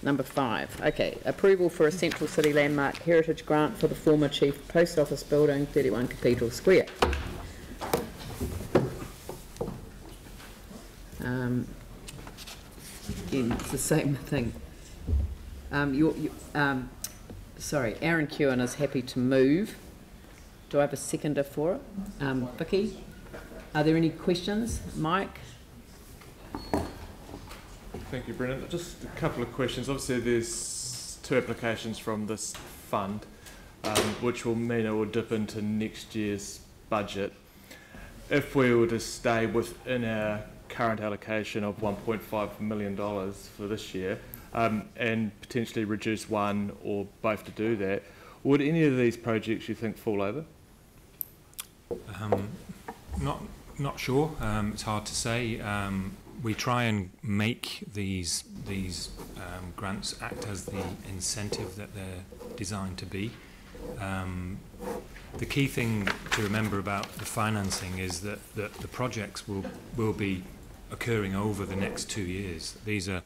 Number 5. Okay, approval for a Central City Landmark Heritage Grant for the former Chief Post Office Building, 31 Cathedral Square. Again, it's the same thing. Sorry, Aaron Kewen is happy to move. Do I have a seconder for it? Vicky? Are there any questions? Mike? Thank you, Brendan. Just a couple of questions. Obviously, there's 2 applications from this fund, which will mean it will dip into next year's budget. If we were to stay within our current allocation of $1.5 million for this year, and potentially reduce one or both to do that, would any of these projects you think fall over? Not sure. It's hard to say. We try and make these grants act as the incentive that they're designed to be. The key thing to remember about the financing is that the projects will be occurring over the next 2 years. These are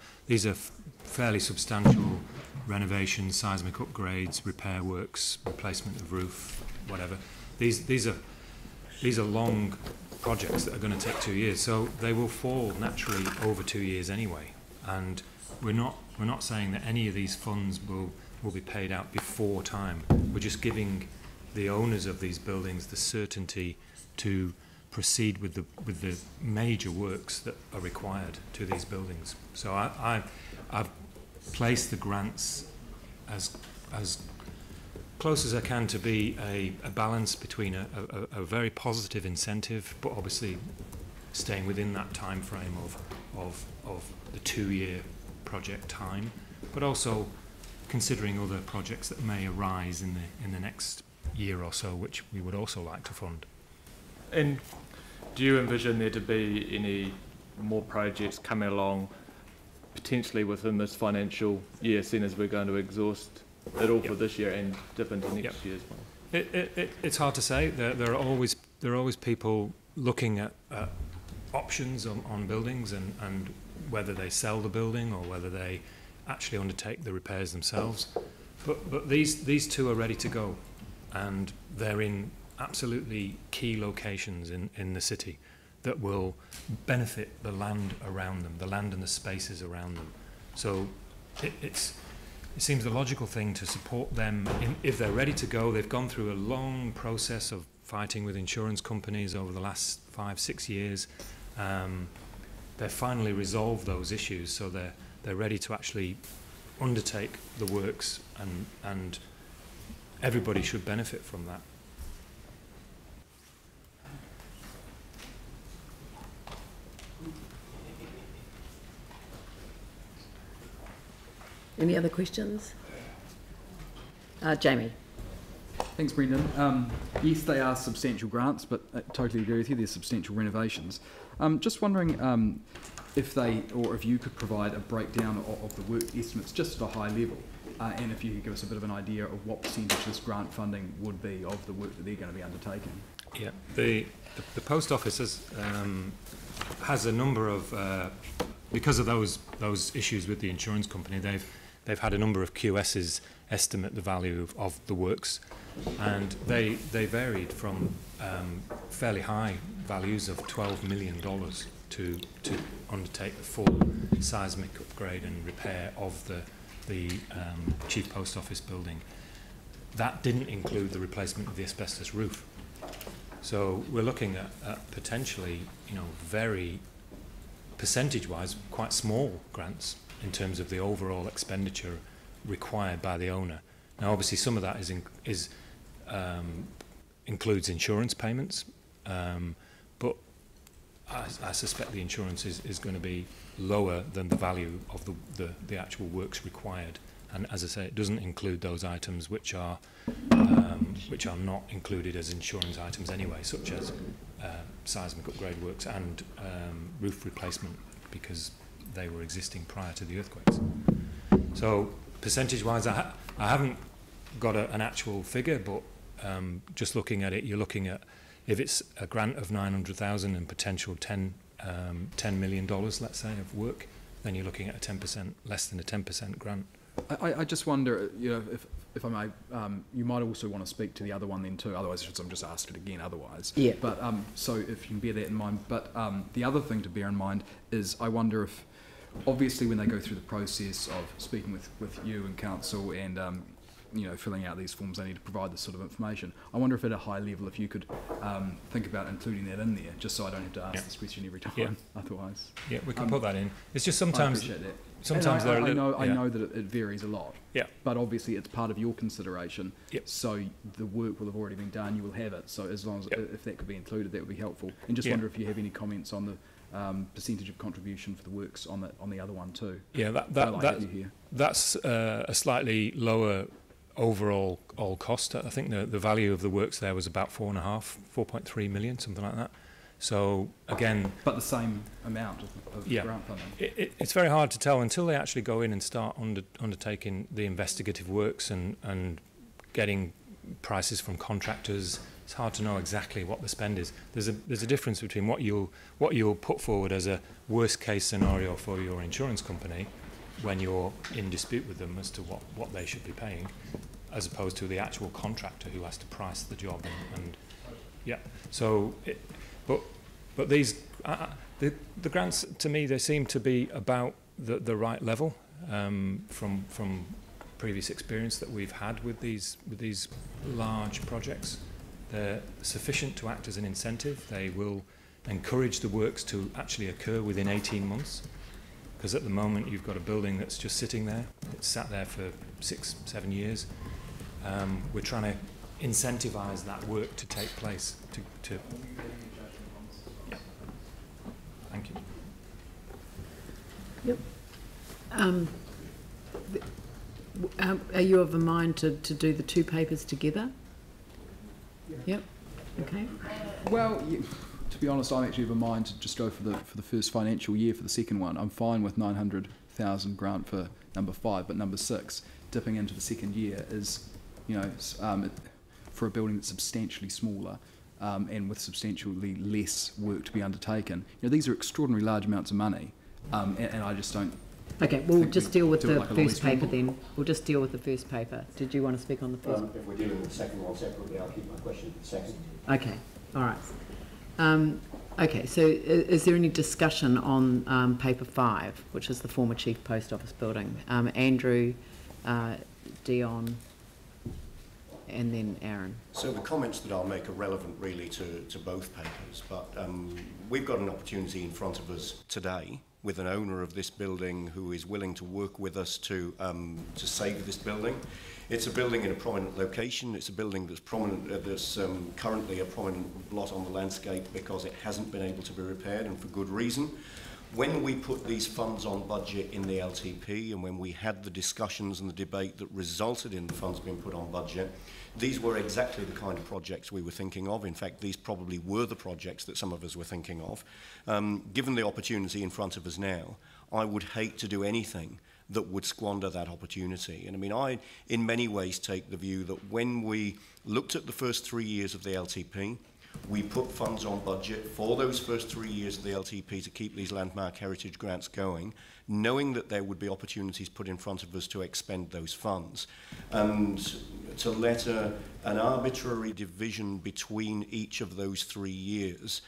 fairly substantial renovations, seismic upgrades, repair works, replacement of roof, whatever. These are long projects that are going to take 2 years, so they will fall naturally over 2 years anyway. And we're not saying that any of these funds will be paid out before time. We're just giving the owners of these buildings the certainty to proceed with the major works that are required to these buildings. So I've placed the grants as close as I can to be a balance between a very positive incentive, but obviously staying within that time frame of the 2-year project time, but also considering other projects that may arise in the next year or so, which we would also like to fund. And do you envision there to be any more projects coming along potentially within this financial year, seeing as we're going to exhaust it all for this year and dip into next year's one? It's hard to say. There are always people looking at options on buildings and whether they sell the building or whether they actually undertake the repairs themselves. But these 2 are ready to go, and they're in absolutely key locations in the city that will benefit the land around them, the land and the spaces around them. So it seems the logical thing to support them if they're ready to go. They've gone through a long process of fighting with insurance companies over the last 5-6 years. They've finally resolved those issues, so they're ready to actually undertake the works, and everybody should benefit from that. Any other questions? Jamie. Thanks, Brendan. Yes, they are substantial grants, but I totally agree with you, they're substantial renovations. Just wondering if you could provide a breakdown of the work estimates just at a high level, and if you could give us a bit of an idea of what percentage this grant funding would be of the work that they're going to be undertaking. Yeah, the post office has a number of because of those issues with the insurance company. They've had a number of QSs estimate the value of the works, and they varied from fairly high values of $12 million to undertake the full seismic upgrade and repair of the Chief Post Office building. That didn't include the replacement of the asbestos roof. So we're looking at potentially, very percentage-wise quite small grants in terms of the overall expenditure required by the owner. Now, obviously, some of that includes insurance payments, but I suspect the insurance is going to be lower than the value of the actual works required. And as I say, it doesn't include those items which are not included as insurance items anyway, such as seismic upgrade works and roof replacement, because they were existing prior to the earthquakes. So percentage-wise, I haven't got an actual figure, but just looking at it, you're looking at, if it's a grant of $900,000 and potential $10 million, let's say, of work, then you're looking at a 10%, less than a 10% grant. I just wonder, you know, if I may, you might also want to speak to the other one then too. Otherwise, I'm just asked it again. Otherwise, yeah. But so if you can bear that in mind. But the other thing to bear in mind is, I wonder if, obviously, when they go through the process of speaking with you and council and you know, filling out these forms, they need to provide this sort of information. I wonder if at a high level, if you could think about including that in there, just so I don't have to ask this question every time. Otherwise, we can put that in. It's just sometimes. I appreciate that. Sometimes I know that it varies a lot. Yeah. But obviously, it's part of your consideration. Yep. So the work will have already been done. You will have it. So as long as if that could be included, that would be helpful. And just wonder if you have any comments on the percentage of contribution for the works on the other one too. Yeah, that's a slightly lower overall cost. I think the value of the works there was about 4.3 million, something like that. So again, but the same amount of grant funding. It's very hard to tell until they actually go in and start undertaking the investigative works and getting prices from contractors. It's hard to know exactly what the spend is. There's a difference between what you'll put forward as a worst case scenario for your insurance company when you're in dispute with them as to what they should be paying, as opposed to the actual contractor who has to price the job and so. But these the grants, to me, they seem to be about the right level from previous experience that we've had with these large projects. They're sufficient to act as an incentive. They will encourage the works to actually occur within 18 months, because at the moment you've got a building that's just sitting there. It's sat there for 6-7 years. We're trying to incentivise that work to take place. Thank you. Yep. Are you of a mind to do the two papers together? Yep. Okay. Well, to be honest, I'm actually of a mind to just go for the first financial year for the second one. I'm fine with 900,000 grant for number 5, but number 6, dipping into the second year, is, you know, for a building that's substantially smaller. And with substantially less work to be undertaken. You know, these are extraordinarily large amounts of money, and I just don't. Okay, we'll just deal with the first paper then. We'll just deal with the first paper. Did you want to speak on the first? If we're dealing with the second one separately, I'll keep my question for the second. Okay, all right. Okay, so is there any discussion on paper 5, which is the former Chief Post Office building? Andrew, Dion, and then Aaron. So the comments that I'll make are relevant really to both papers, but we've got an opportunity in front of us today with an owner of this building who is willing to work with us to save this building. It's a building in a prominent location. It's a building that's prominent. There's currently a prominent blot on the landscape because it hasn't been able to be repaired, and for good reason. When we put these funds on budget in the LTP, and when we had the discussions and the debate that resulted in the funds being put on budget, these were exactly the kind of projects we were thinking of. In fact, these probably were the projects that some of us were thinking of. Given the opportunity in front of us now, I would hate to do anything that would squander that opportunity. And I mean, I, in many ways, take the view that when we looked at the first 3 years of the LTP, we put funds on budget for those first 3 years of the LTP to keep these landmark heritage grants going, knowing that there would be opportunities put in front of us to expend those funds. And to let an arbitrary division between each of those 3 years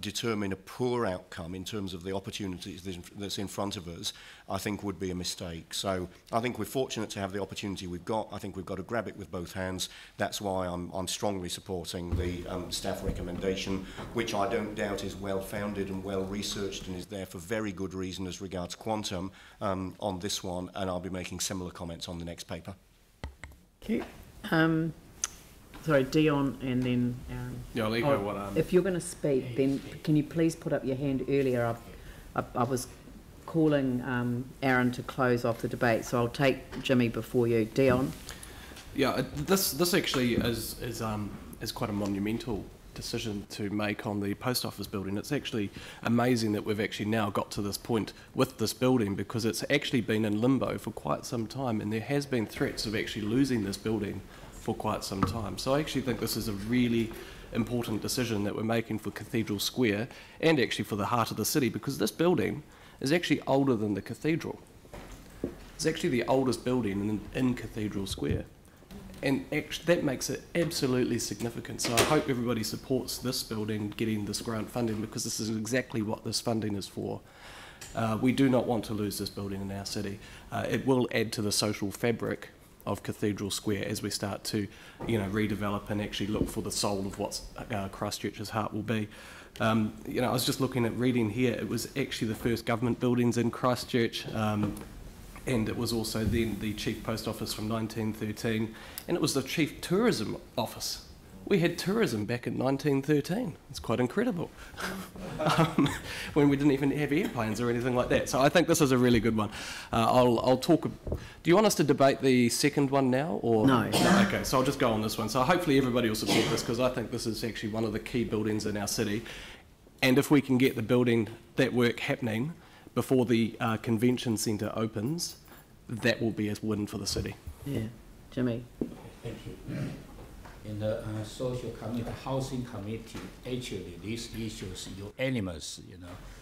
determine a poor outcome in terms of the opportunities that's in front of us, I think would be a mistake. So I think we're fortunate to have the opportunity we've got. I think we've got to grab it with both hands. That's why I'm strongly supporting the staff recommendation, which I don't doubt is well-founded and well-researched and is there for very good reason as regards quantum on this one, and I'll be making similar comments on the next paper. Okay. Sorry, Dion and then Aaron. Yeah, I'll echo what if you're going to speak, then can you please put up your hand earlier? I was calling Aaron to close off the debate, so I'll take Jimmy before you. Dion. Yeah, this actually is quite a monumental decision to make on the post office building. It's actually amazing that we've actually now got to this point with this building, because it's actually been in limbo for quite some time, and there has been threats of actually losing this building for quite some time. So I actually think this is a really important decision that we're making for Cathedral Square and actually for the heart of the city, because this building is actually older than the Cathedral. It's actually the oldest building in Cathedral Square. And that makes it absolutely significant. So I hope everybody supports this building getting this grant funding, because this is exactly what this funding is for. We do not want to lose this building in our city. It will add to the social fabric of Cathedral Square as we start to, redevelop and actually look for the soul of what Christchurch's heart will be. I was just looking at reading here. It was actually the first government buildings in Christchurch. And it was also then the Chief Post Office from 1913, and it was the Chief Tourism Office. We had tourism back in 1913. It's quite incredible. When we didn't even have airplanes or anything like that. So I think this is a really good one. I'll talk. Do you want us to debate the second one now, or no? Okay, so I'll just go on this one. So hopefully everybody will support this, because I think this is actually one of the key buildings in our city. And if we can get the building, that work happening before the convention centre opens, that will be a win for the city. Yeah, Jimmy. Thank you. In the social committee, housing committee, actually these issues, elements,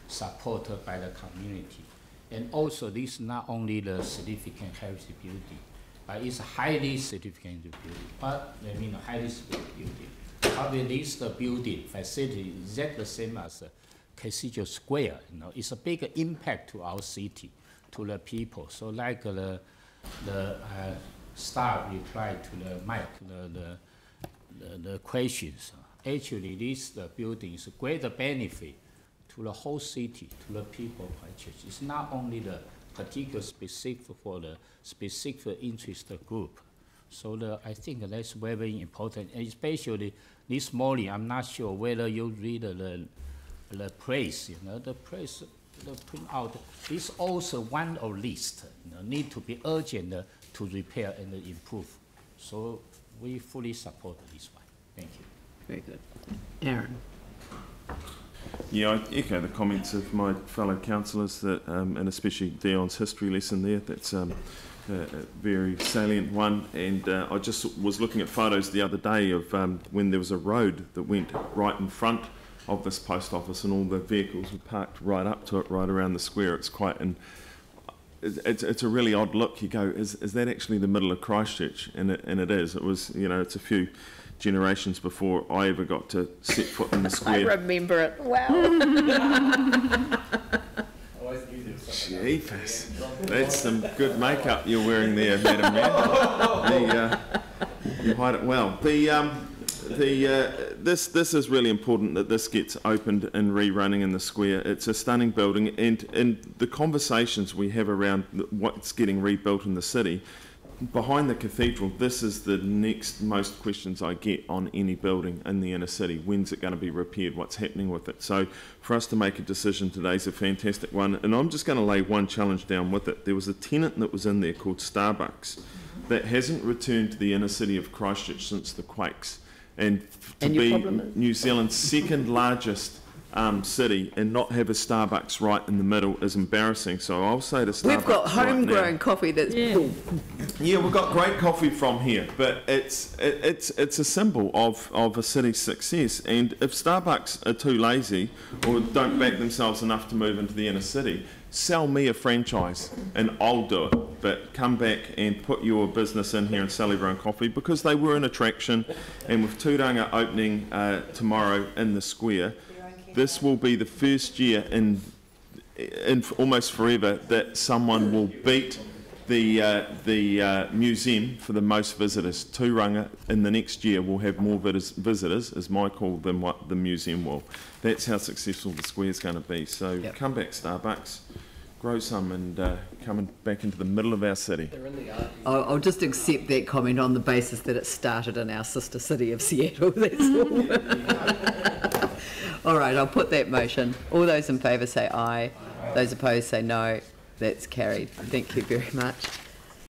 supported by the community. And also this not only the significant heritage building, but it's a highly significant building. But I mean highly significant building. Probably this building facility is exactly the same as Cathedral Square. It's a big impact to our city, to the people. So like the staff replied to the mic, the questions. Actually, this building is a great benefit to the whole city, to the people of Christchurch. It's not only the particular specific for the specific interest group. So I think that's very important, and especially this morning. I'm not sure whether you read the praise. The praise, the print out. This also one of list. Need to be urgent to repair and improve. So we fully support this one. Thank you. Very good. Aaron. Yeah, I echo the comments of my fellow councillors, that, and especially Dion's history lesson there. That's a very salient one. And I just was looking at photos the other day of when there was a road that went right in front of this post office, and all the vehicles were parked right up to it, right around the square. It's quite it's a really odd look. You go, is that actually the middle of Christchurch? And it is. It was, it's a few generations before I ever got to set foot in the square. I remember it well. Jeepers, that's some good makeup you're wearing there, Madam Mayor. You hide it well. This is really important that this gets opened and rerunning in the square. It's a stunning building, and in the conversations we have around what's getting rebuilt in the city, behind the cathedral, this is the next most questions I get on any building in the inner city. When's it going to be repaired? What's happening with it? So for us to make a decision today is a fantastic one, and I'm just going to lay one challenge down with it. There was a tenant that was in there called Starbucks that hasn't returned to the inner city of Christchurch since the quakes. And to be New Zealand's second largest city and not have a Starbucks right in the middle is embarrassing. So I'll say to Starbucks, we've got homegrown coffee that's cool. Yeah, we've got great coffee from here, but it's a symbol of a city's success. And if Starbucks are too lazy or don't back themselves enough to move into the inner city, sell me a franchise and I'll do it. But come back and put your business in here and sell everyone coffee, because they were an attraction. And with Tūranga opening tomorrow in the square, this will be the first year in almost forever that someone will beat the museum for the most visitors. Tūranga in the next year will have more visitors, as my call, than what the museum will. That's how successful the square's going to be. So come back, Starbucks, grow some, and come back into the middle of our city. I'll just accept that comment on the basis that it started in our sister city of Seattle. That's all. All right, I'll put that motion. All those in favour say aye. Those opposed say no. That's carried. Thank you very much.